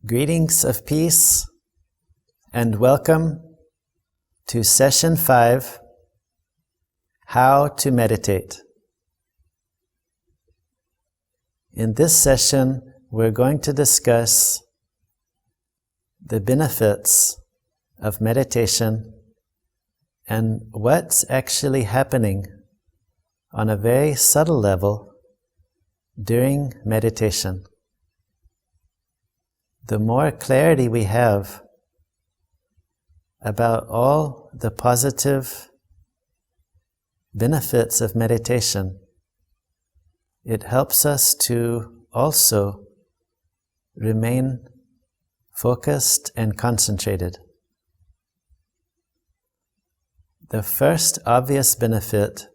Greetings of peace and welcome to Session 5, How to Meditate. In this session, we're going to discuss the benefits of meditation and what's actually happening on a very subtle level during meditation. The more clarity we have about all the positive benefits of meditation, it helps us to also remain focused and concentrated. The first obvious benefit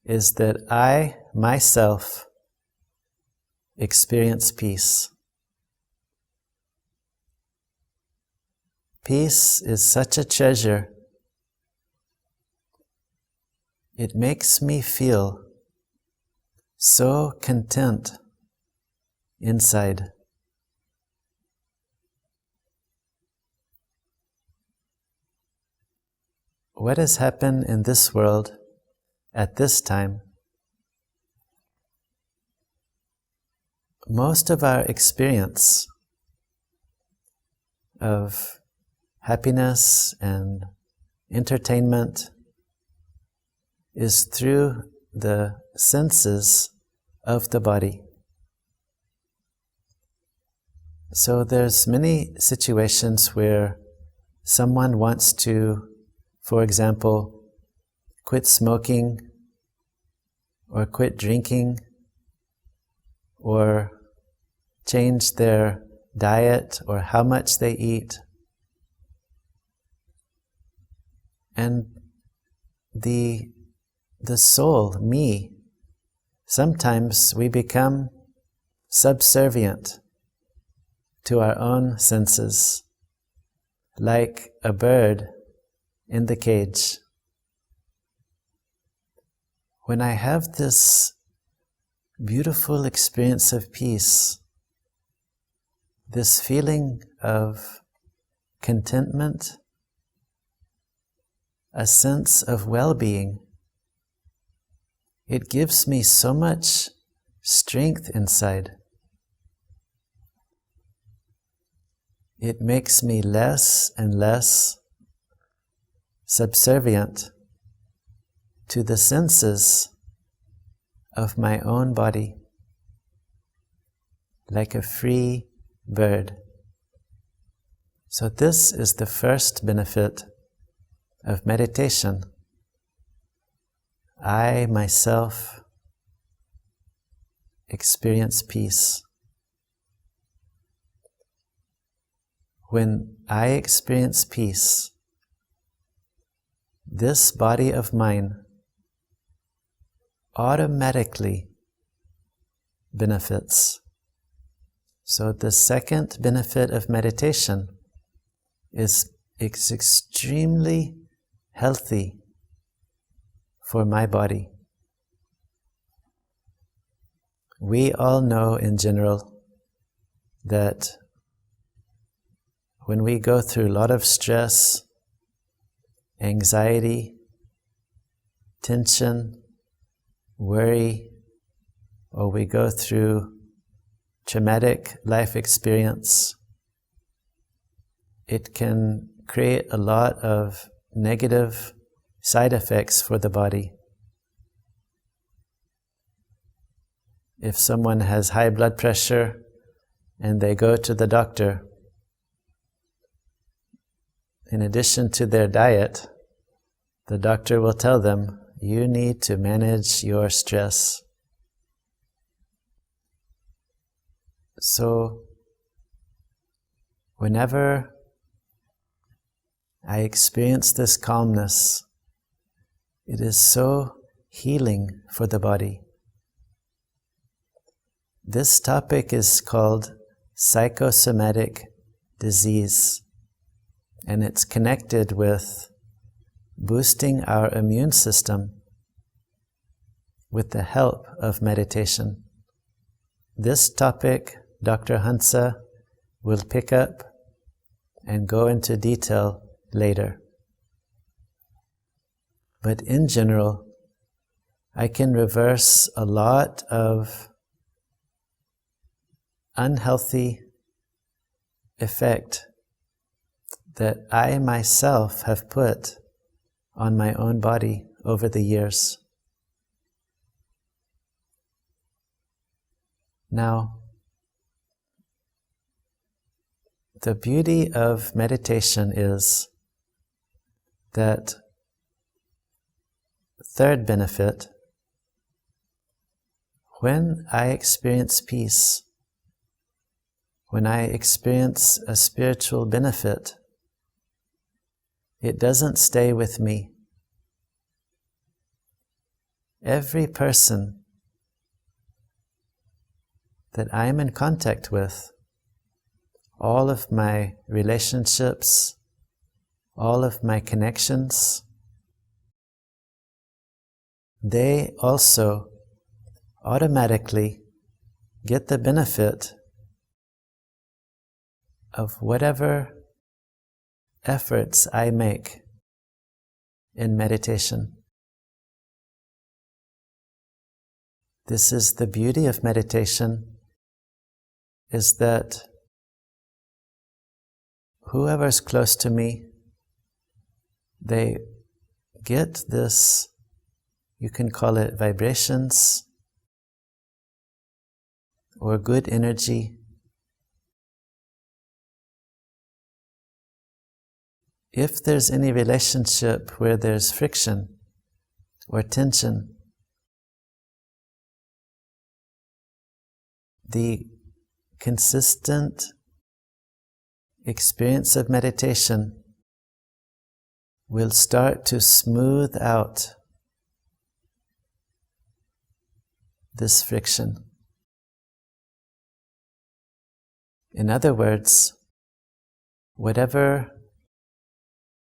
is that I, myself, experience peace. Peace is such a treasure. It makes me feel so content inside. What has happened in this world at this time? Most of our experience of happiness and entertainment is through the senses of the body. So there's many situations where someone wants to, for example, quit smoking or quit drinking or change their diet or how much they eat. And the soul, me, sometimes we become subservient to our own senses, like a bird in the cage. When I have this beautiful experience of peace, this feeling of contentment, a sense of well-being, it gives me so much strength inside. It makes me less and less subservient to the senses of my own body, like a free bird. So this is the first benefit of meditation. I myself experience peace. When I experience peace, this body of mine automatically benefits. So the second benefit of meditation is it's extremely healthy for my body. We all know in general that when we go through a lot of stress, anxiety, tension, worry, or we go through traumatic life experience, it can create a lot of negative side effects for the body. If someone has high blood pressure and they go to the doctor, in addition to their diet, the doctor will tell them, you need to manage your stress. So, whenever I experience this calmness, it is so healing for the body. This topic is called psychosomatic disease, and it's connected with boosting our immune system with the help of meditation. This topic Dr. Hansa we'll pick up and go into detail later. But in general, I can reverse a lot of unhealthy effect that I myself have put on my own body over the years. Now, the beauty of meditation is that third benefit, when I experience peace, when I experience a spiritual benefit, it doesn't stay with me. Every person that I am in contact with, all of my relationships, all of my connections, they also automatically get the benefit of whatever efforts I make in meditation. This is the beauty of meditation, is that whoever's close to me, they get this, you can call it vibrations or good energy. If there's any relationship where there's friction or tension, the consistent experience of meditation will start to smooth out this friction. In other words, whatever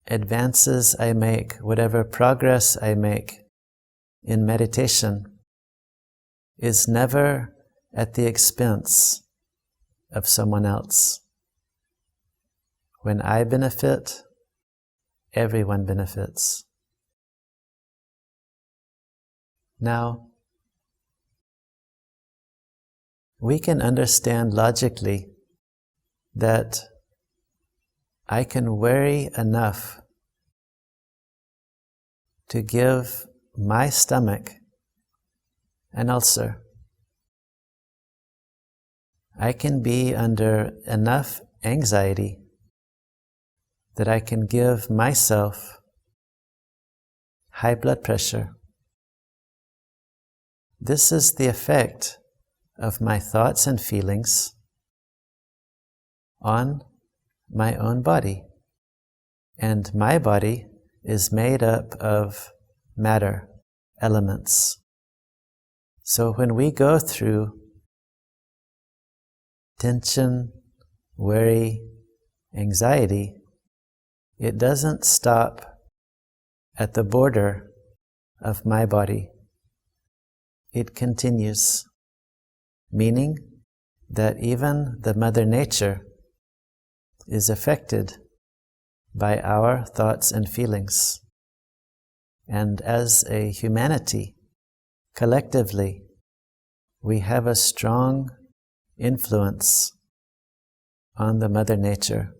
advances I make, whatever progress I make in meditation is never at the expense of someone else. When I benefit, everyone benefits. Now, we can understand logically that I can worry enough to give my stomach an ulcer. I can be under enough anxiety that I can give myself high blood pressure. This is the effect of my thoughts and feelings on my own body. And my body is made up of matter, elements. So when we go through tension, worry, anxiety, it doesn't stop at the border of my body. It continues, meaning that even the Mother Nature is affected by our thoughts and feelings. And as a humanity, collectively, we have a strong influence on the Mother Nature.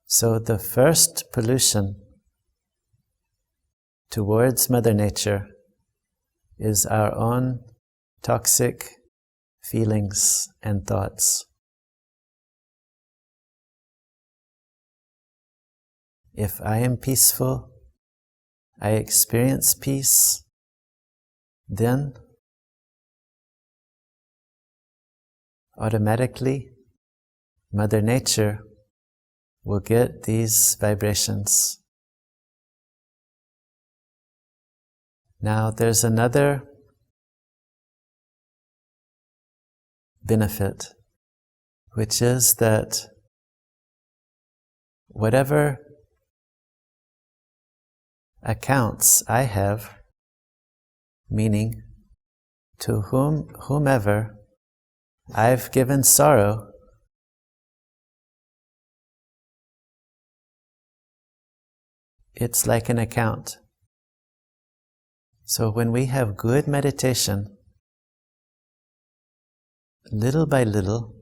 So the first pollution towards Mother Nature is our own toxic feelings and thoughts. If I am peaceful, I experience peace, then automatically Mother Nature will get these vibrations. Now there's another benefit, which is that whatever accounts I have, meaning to whomever I've given sorrow it's like an account. So when we have good meditation, little by little,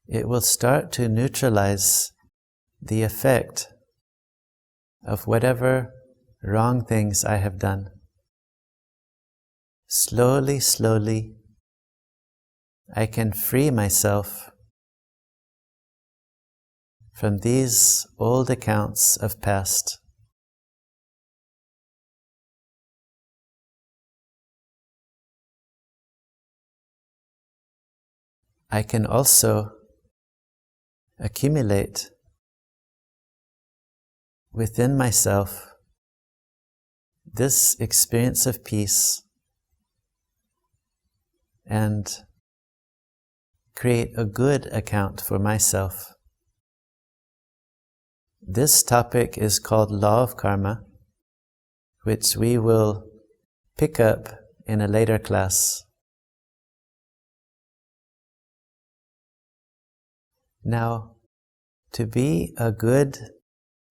it will start to neutralize the effect of whatever wrong things I have done. Slowly, slowly, I can free myself from these old accounts of past. I can also accumulate within myself this experience of peace and create a good account for myself. This topic is called Law of Karma, which we will pick up in a later class. Now, to be a good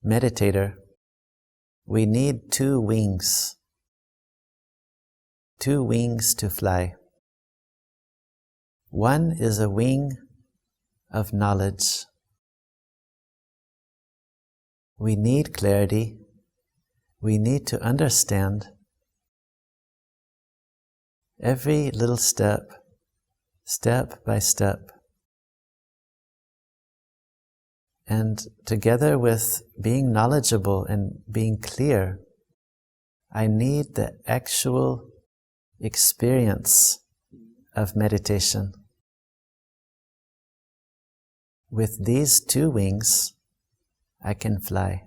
meditator, we need two wings to fly. One is a wing of knowledge. We need clarity. We need to understand every little step, step by step. And together with being knowledgeable and being clear, I need the actual experience of meditation. With these two wings, I can fly.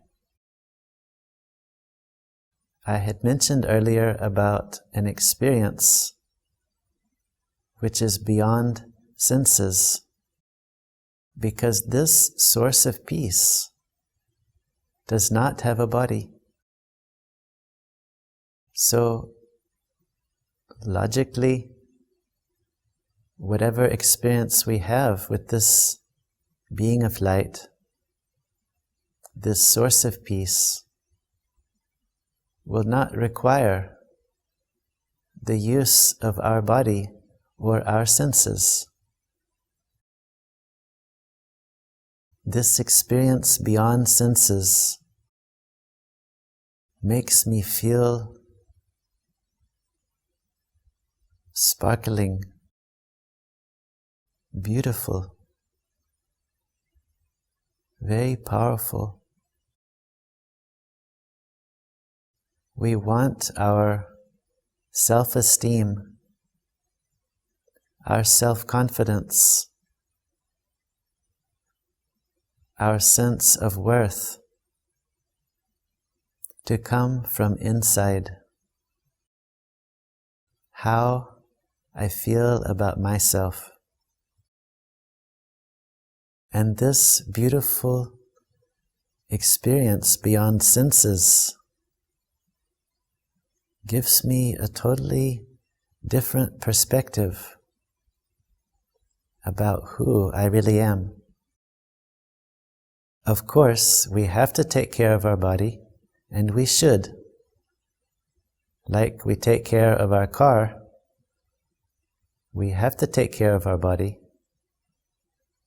I had mentioned earlier about an experience which is beyond senses, because this source of peace does not have a body. So, logically, whatever experience we have with this being of light, this source of peace, will not require the use of our body or our senses. This experience beyond senses makes me feel sparkling, beautiful, very powerful. We want our self-esteem, our self-confidence, our sense of worth to come from inside. How I feel about myself. And this beautiful experience beyond senses gives me a totally different perspective about who I really am. Of course, we have to take care of our body, and we should. Like we take care of our car, we have to take care of our body,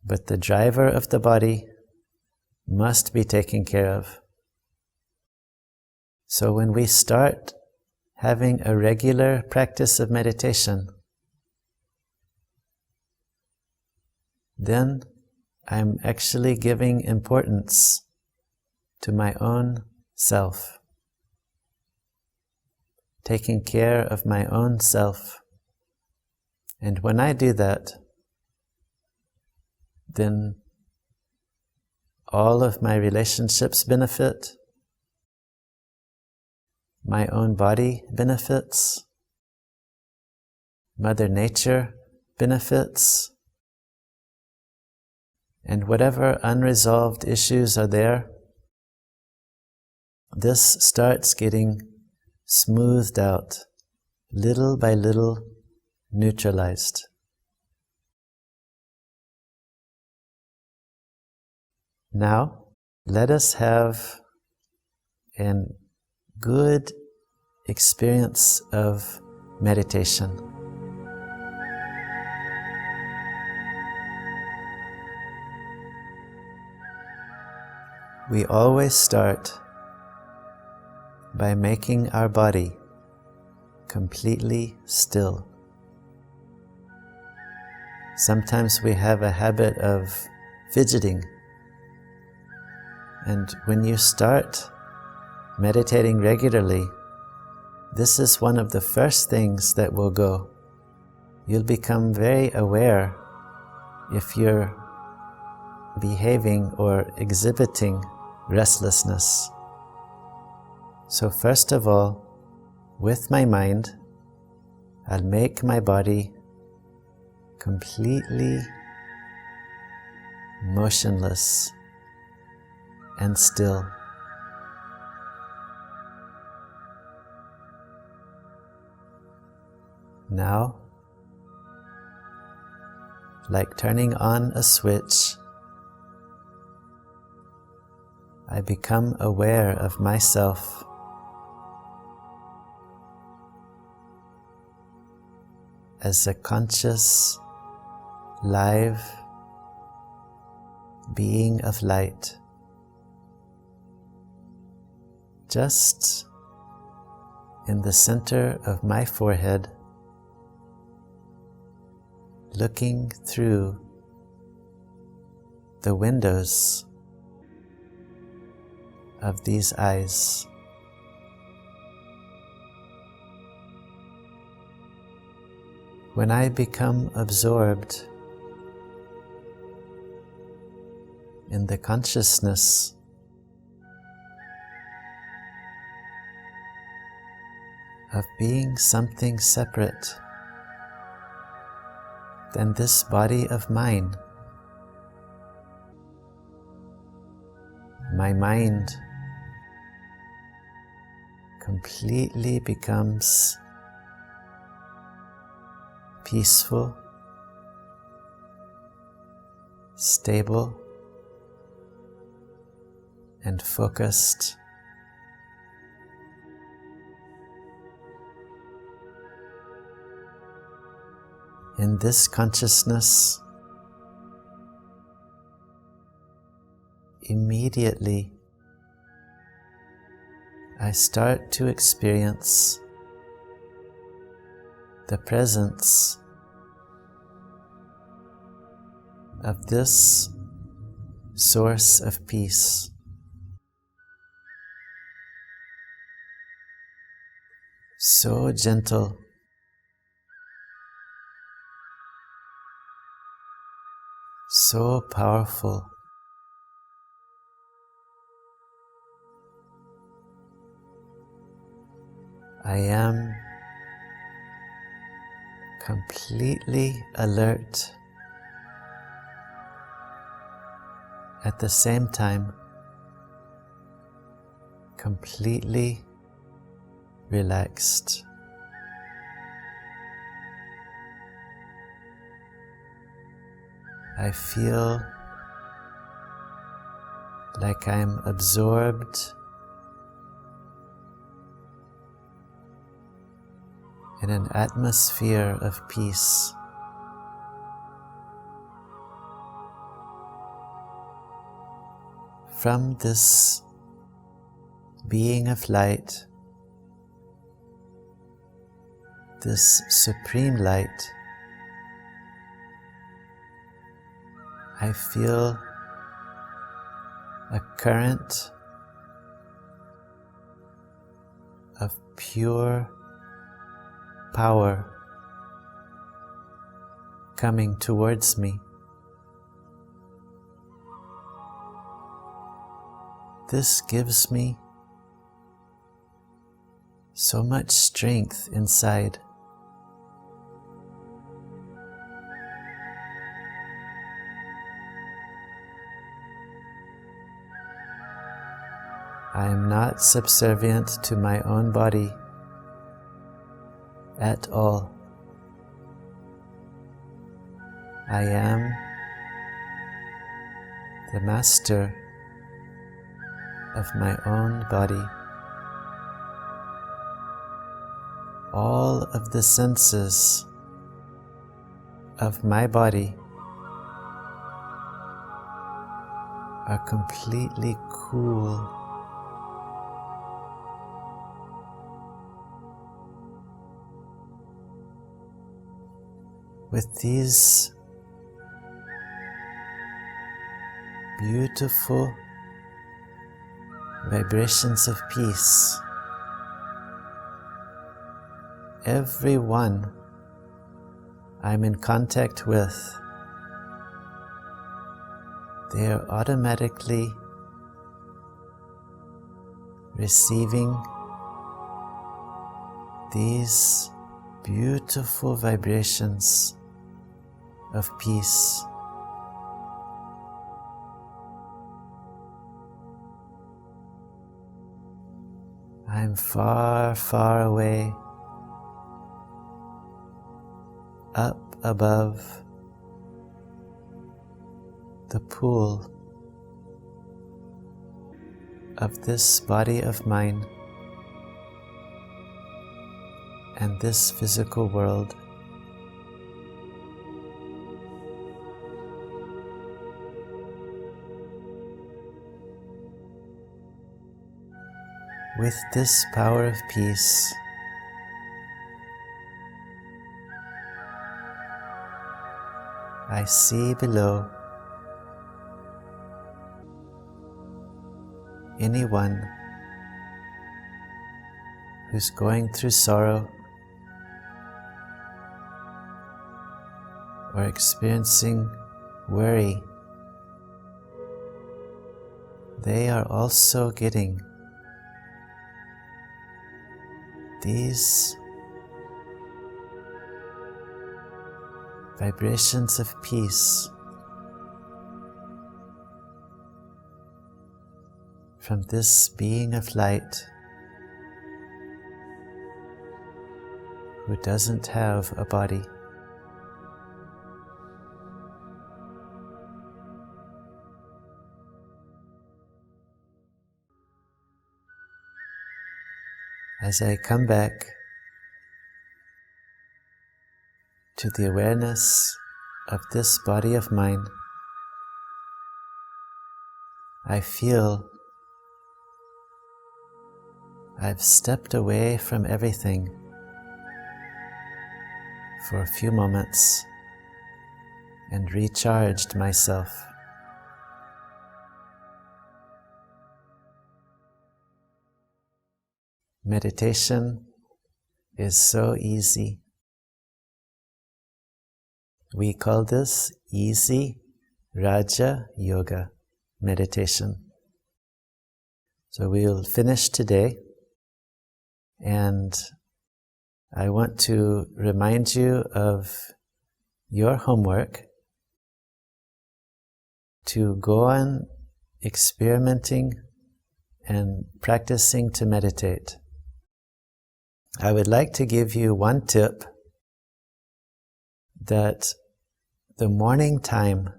but the driver of the body must be taken care of. So when we start having a regular practice of meditation, then I'm actually giving importance to my own self, taking care of my own self. And when I do that, then all of my relationships benefit, my own body benefits, Mother Nature benefits, and whatever unresolved issues are there, this starts getting smoothed out, little by little neutralized. Now, let us have and good experience of meditation. We always start by making our body completely still. Sometimes we have a habit of fidgeting, and when you start meditating regularly, this is one of the first things that will go. You'll become very aware if you're behaving or exhibiting restlessness. So first of all, with my mind, I'll make my body completely motionless and still. Now, like turning on a switch, I become aware of myself. As a conscious, live being of light, just in the center of my forehead, looking through the windows of these eyes. When I become absorbed in the consciousness of being something separate than this body of mine, my mind completely becomes peaceful, stable, and focused. In this consciousness, immediately I start to experience the presence of this source of peace. So gentle, so powerful. I am completely alert, at the same time completely relaxed. I feel like I'm absorbed in an atmosphere of peace. From this being of light, this supreme light, I feel a current of pure power coming towards me. This gives me so much strength inside. I am not subservient to my own body at all. I am the master of my own body. all of the senses of my body are completely cool. With these beautiful vibrations of peace, every one I'm in contact with, they are automatically receiving these beautiful vibrations of peace. I'm far, far away, up above the pool of this body of mine and this physical world. With this power of peace, I see below anyone who's going through sorrow or experiencing worry. They are also getting these vibrations of peace from this being of light who doesn't have a body. As I come back to the awareness of this body of mine, I feel I've stepped away from everything for a few moments and recharged myself. Meditation is so easy. We call this easy Raja Yoga meditation. So we'll finish today, and I want to remind you of your homework to go on experimenting and practicing to meditate. I would like to give you one tip, that the morning time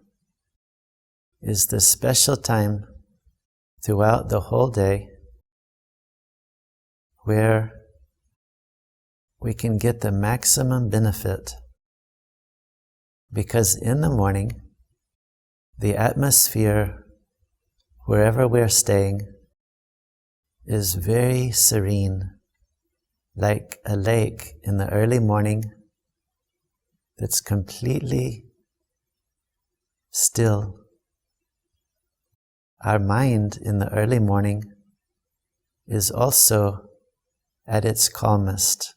is the special time throughout the whole day where we can get the maximum benefit, because in the morning the atmosphere wherever we're staying is very serene, like a lake in the early morning that's completely still. Our mind in the early morning is also at its calmest.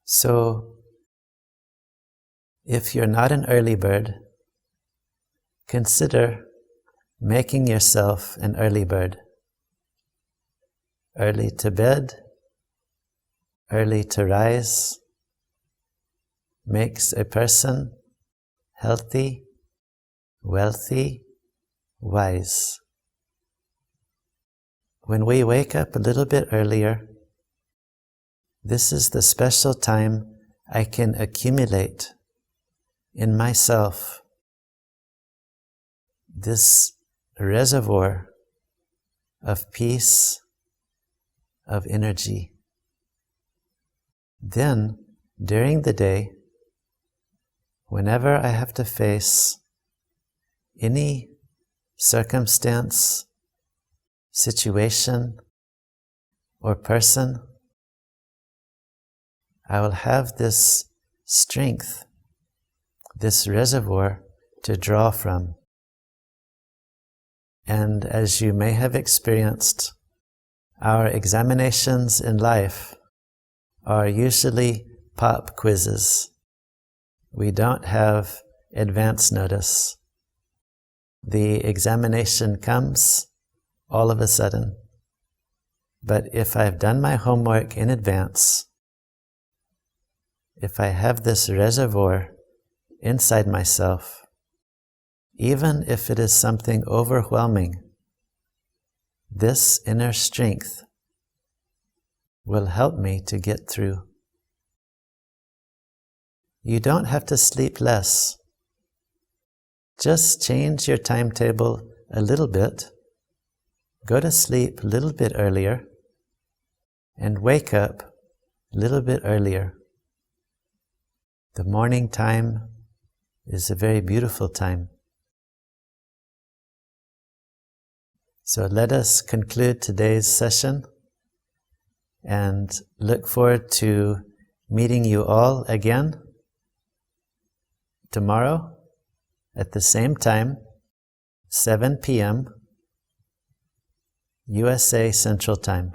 So, if you're not an early bird, consider making yourself an early bird. Early to bed, early to rise, makes a person healthy, wealthy, wise. When we wake up a little bit earlier, this is the special time I can accumulate in myself this reservoir of peace, of energy. Then, during the day, whenever I have to face any circumstance, situation, or person, I will have this strength, this reservoir to draw from. And as you may have experienced, our examinations in life are usually pop quizzes. We don't have advance notice. The examination comes all of a sudden. But if I've done my homework in advance, if I have this reservoir inside myself, even if it is something overwhelming, this inner strength will help me to get through. You don't have to sleep less. Just change your timetable a little bit, go to sleep a little bit earlier, and wake up a little bit earlier. The morning time is a very beautiful time. So let us conclude today's session and look forward to meeting you all again tomorrow at the same time, 7 p.m. USA Central Time.